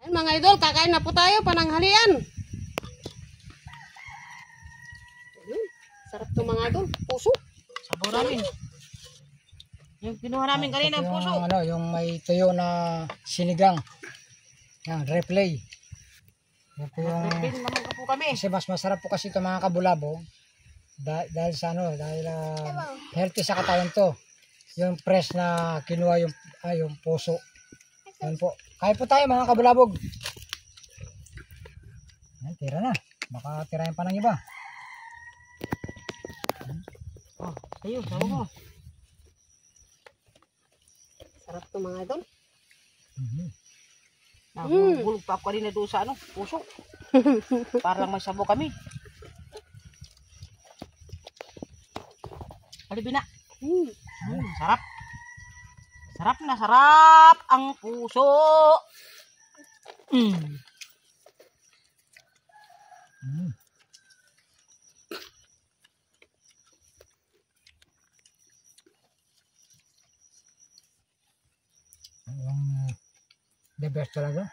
Mga idol, kakain na po tayo pananghalian. Sarap to mga idol, puso. Sabaw namin. Yung kinuha namin kanina, yung, puso. yung may tuyo na sinigang. Yan, replay. Ito yung, Replay naman ka po kami. kasi mas masarap po kasi ito mga kabulabo. Dahil sa dahil healthy sa katawan to. Yung fresh na kinuha yung puso. Yan po. Kain po tayo mga kabulabog. Yan, tira na. Baka tirahin pa ng iba. Oh, tayo, sabaw mo. Sarap to mga idol. Nahulog pa ako kanina doon sa puso. Para lang may sabaw kami. Halibina. Sarap. Sarap na sarap ang puso. The best talaga.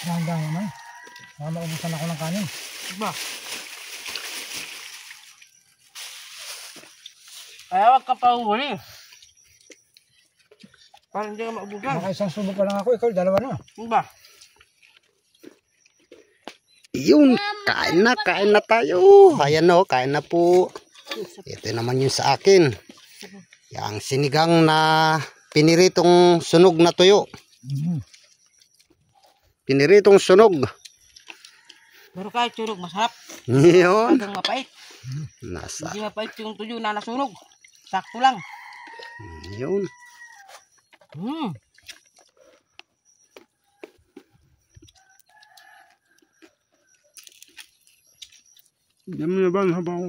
Dahan-dahan naman. Baka maubusan ako ng kanin. Diba? Kaya wag ka pa huli. Para hindi ka maubusan. Baka isang subo pa lang ako, ikaw dalawa na. Diba? Yun, kain na tayo. Ayan o, kain na po. Ito naman yung sa akin. Yang sinigang na piniritong sunog na tuyo. Piniritong sunog. Pero kahit sunog, masarap. Yun. Hanggang mapait. Nasa. Hindi mapait yung tuyo na nasunog. Sakto lang. Yun. Dami na ba ang habaw?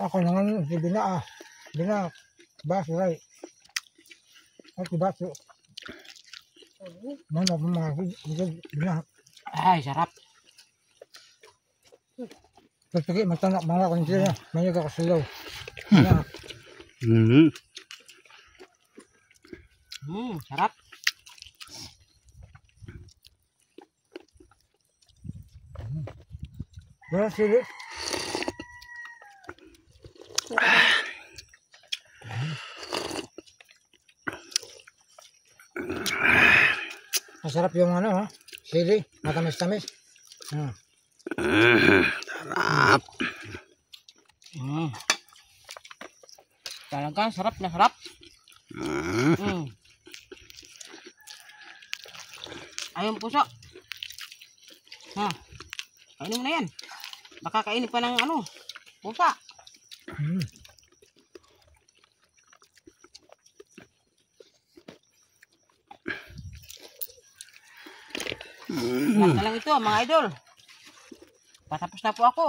Ako naman, si Bina Bina, baso ray. At baso. Mana pa mga Bina. Ay, sarap. Pagpagi, magtanak mga kung sila. Mayag ako silaw. Bina. Sarap. Wala sila. Masarap yung ha? Sili, matamis-tamis. Sarap. Talaga, sarap na sarap. Ayun puso. Kainin mo na yan. Baka kainin pa ng pusa. Lahat na lang ito mga idol. Patapos na po ako.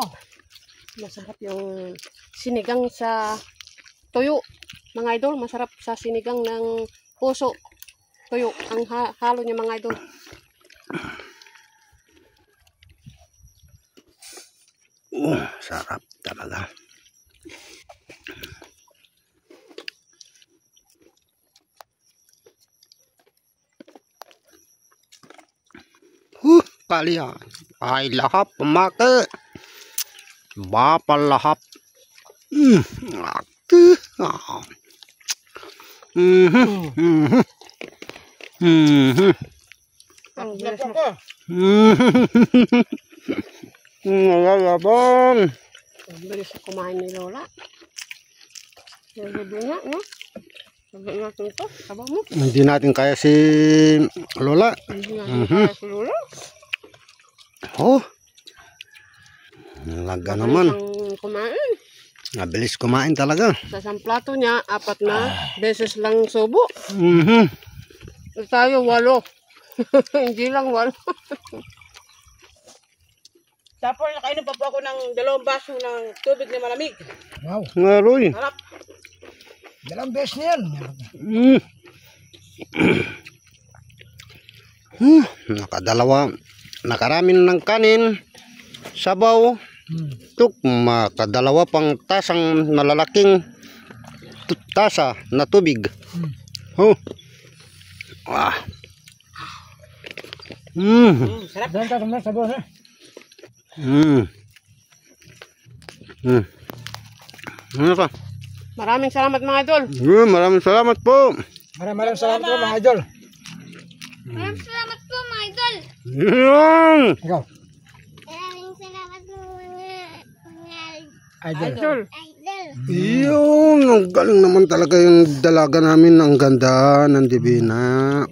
Masarap yung sinigang sa tuyo. Mga idol, masarap sa sinigang ng puso. Tuyo, ang halo niya mga idol. Sarap talaga. Kalian. Ay lahap pemake. Bapak lahap. Akte. Ang bilis na. Ngalabang. Ang bilis na kumain ni Lola. Sabi niya, no? Sabi natin ito, sabaw mo. Hindi natin kaya si Lola. Hindi natin kaya si Lola. Oh. Laga naman. Ang kumain. Nabilis kumain talaga. Sa isang plato niya, 4 na beses lang subo. Tayo 8. Hindi lang 8. Tapos nakainom pa po ako ng 2 baso ng tubig na malamig. Wow, Ngaroy. Sarap. dalang best na yan. Nakadalawa. Nakarami na ng kanin. sabaw, Hmm. tuk, makadalawa pang tasang malalaking tasa na tubig. Hmm. Oh. Ah. Mm. Sarap. Doon ka naman sa boss. Mm. Mm. Ano ka? Maraming salamat mga idol. Maraming salamat po. Maraming salamat po mga idol. Maraming salamat po mga idol. Yan. Ikaw, Maraming salamat po mga idol. Idol. idol. Yung ang galing naman talaga yung dalaga namin. Ang ganda ng Divina.